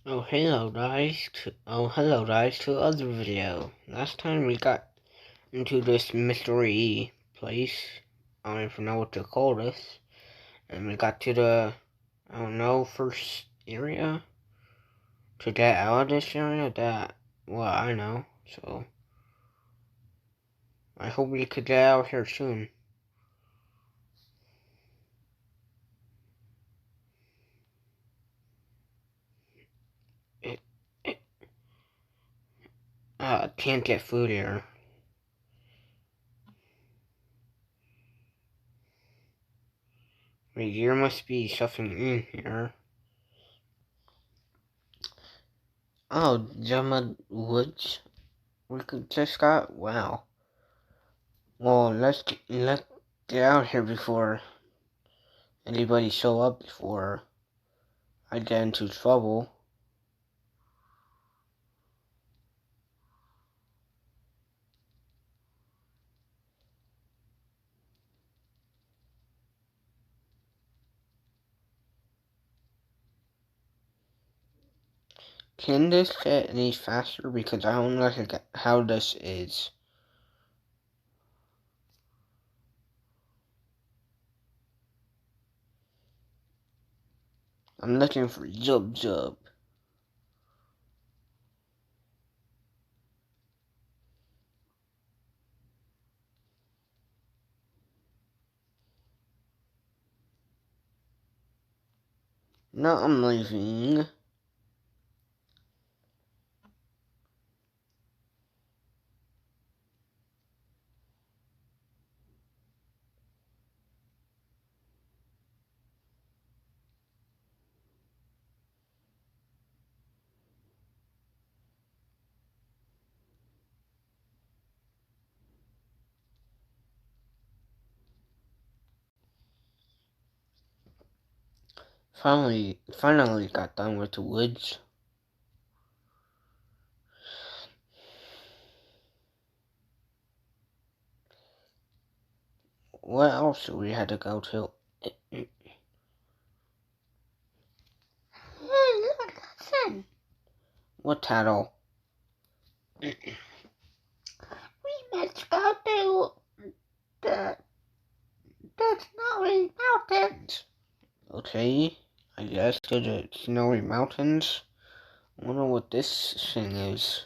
Hello guys to other video. Last time we got into this mystery place. I don't even know what to call this. And we got to the, first area. To get out of this area, I know. So, I hope we could get out here soon. Can't get food here. Wait, there must be something in here. Oh, Gemma Woods. We could just got, wow. Well, let's get out here before anybody show up, before I get into trouble. Can this get any faster? Because I don't know how this is. I'm looking for Zub Zub. No, I'm leaving. Finally got done with the woods. What else do we had to go to? Hey, look, listen. What title? We must go to the snowy mountains. Okay, I guess to the snowy mountains. I wonder what this thing is.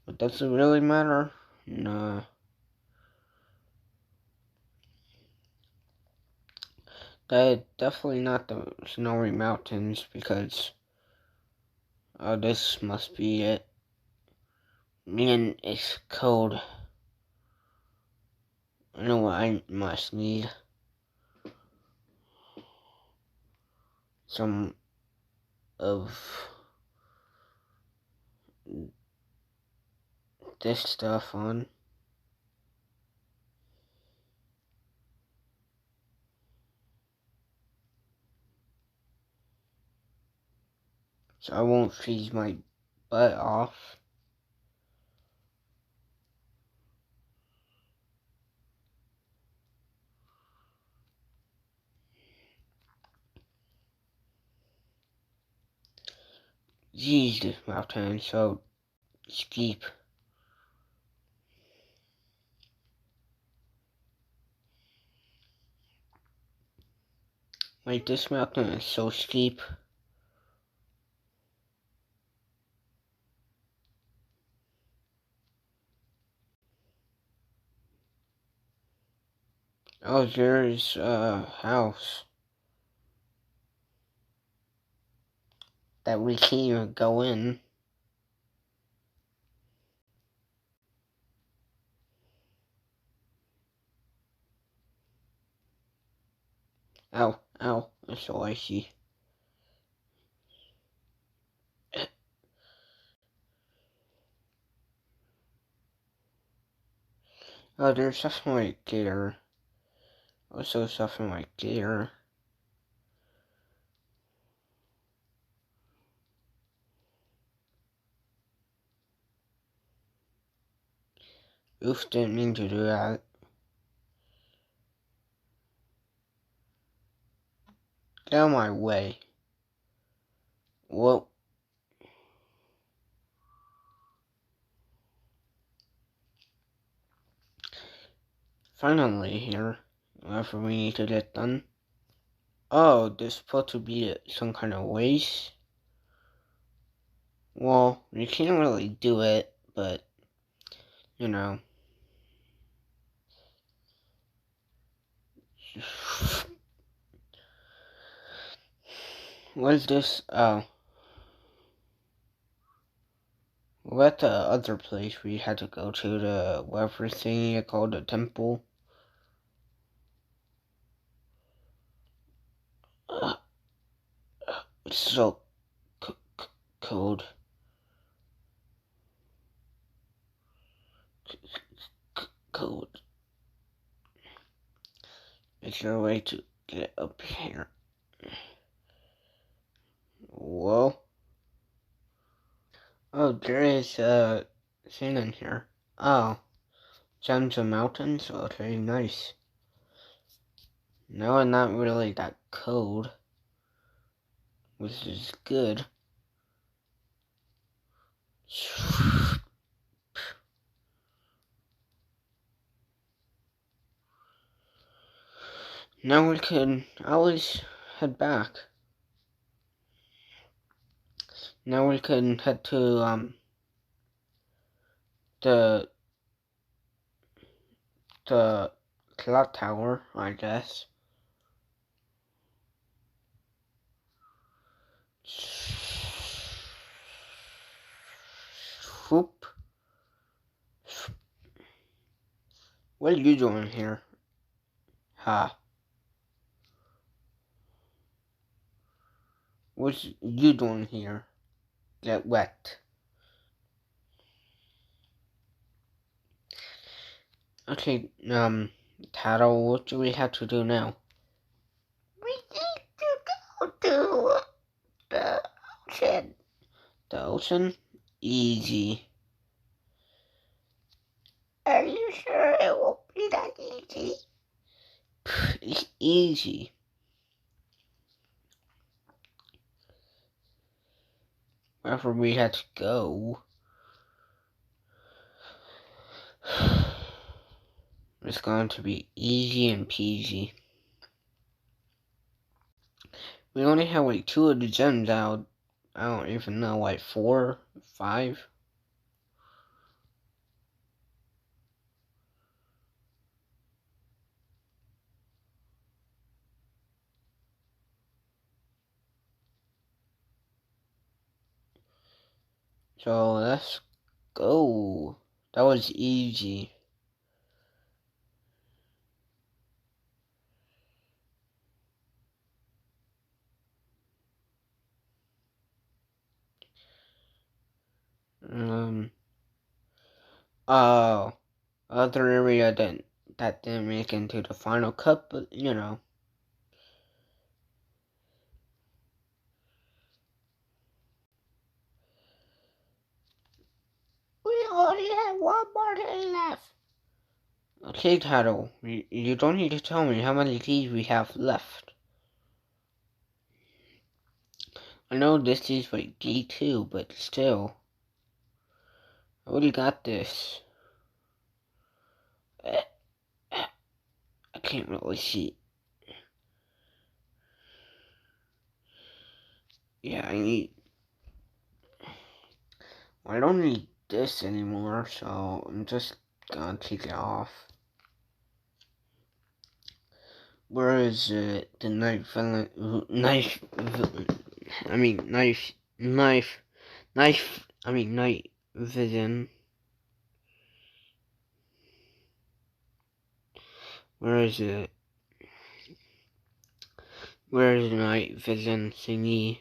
But does it really matter? Nah. That's definitely not the snowy mountains, because this must be it. Man, it's cold. I know what I must need. Some of this stuff on. So I won't freeze my butt off. Jeez, this mountain is so steep. Like, this mountain is so steep. Oh, there's a house that we can't even go in. Ow, ow, it's so icy. Oh, there's something like gator. Also something like gator. Oof, didn't mean to do that. Get out of my way. Whoa. finally here. Whatever we need to get done. Oh, there's supposed to be some kind of race. Well, you can't really do it, but, you know. What is this? Oh. We're at the other place we had to go to, the whatever thing you called the temple. It's so cold. Cold. Is there a way to get up here? Whoa. Oh, there is thing in here. Oh, gems and mountains? Okay, nice. No, not really that cold, which is good. Now we can always head back. Now we can head to the clock tower, I guess. Whoop. What are you doing here? Ha. What's you doing here? Get wet. Okay, Taro, what do we have to do now? We need to go to the ocean. The ocean? Easy. Are you sure it won't be that easy? It's easy. Wherever we had to go. It's going to be easy and peasy. We only have like 2 of the gems out. I don't even know, like 4, 5. So let's go. That was easy. Oh, other area that didn't make it into the final cut, but you know. We only have 1 more day left. Okay, Taro, you don't need to tell me how many days we have left. I know this is like day 2, but still. I already got this. I can't really see. Yeah, I don't need this anymore, so I'm just gonna take it off. Where is it? The knife villain, night vision. Where is it? Where is the night vision thingy?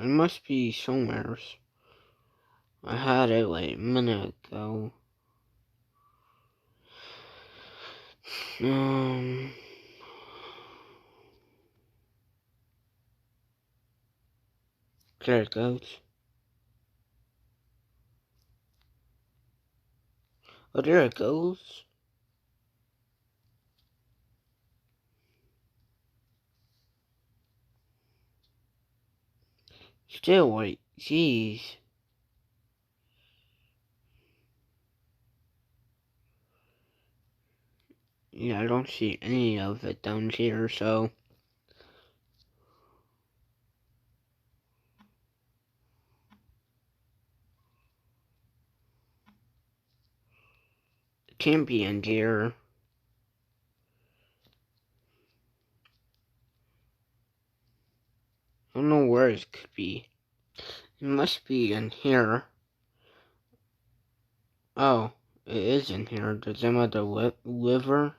It must be somewhere. I had it like a minute ago. There it goes. Oh, there it goes. Still, wait, jeez. Yeah, I don't see any of it down here, so. It can't be in here. I don't know where it could be. It must be in here. Oh, it is in here. The gem of the liver.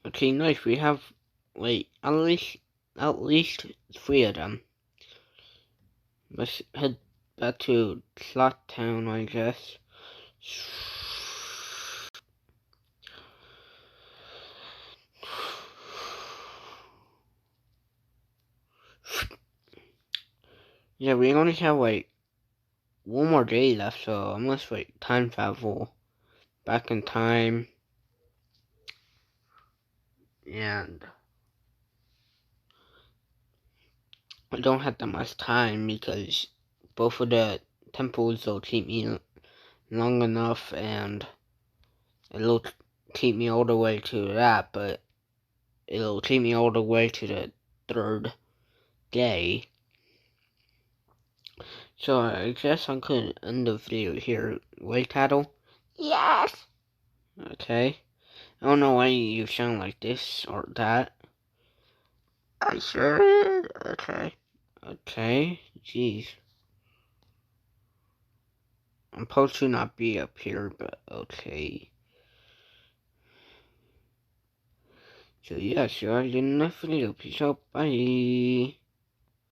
Okay, nice. We have, wait, at least 3 of them. Let's head back to Slot Town, I guess. Yeah, we only have like 1 more day left, so I must like time travel back in time. And I don't have that much time because both of the temples will keep me long enough, and it'll keep me all the way to that, but it'll take me all the way to the 3rd day. So I guess I could end the video here. Wait, Tattle? Yes! Okay. I don't know why you sound like this or that. I should. Okay. Okay. Jeez. I'm supposed to not be up here, but okay. So yeah, see you guys in the next video. Peace out. Bye.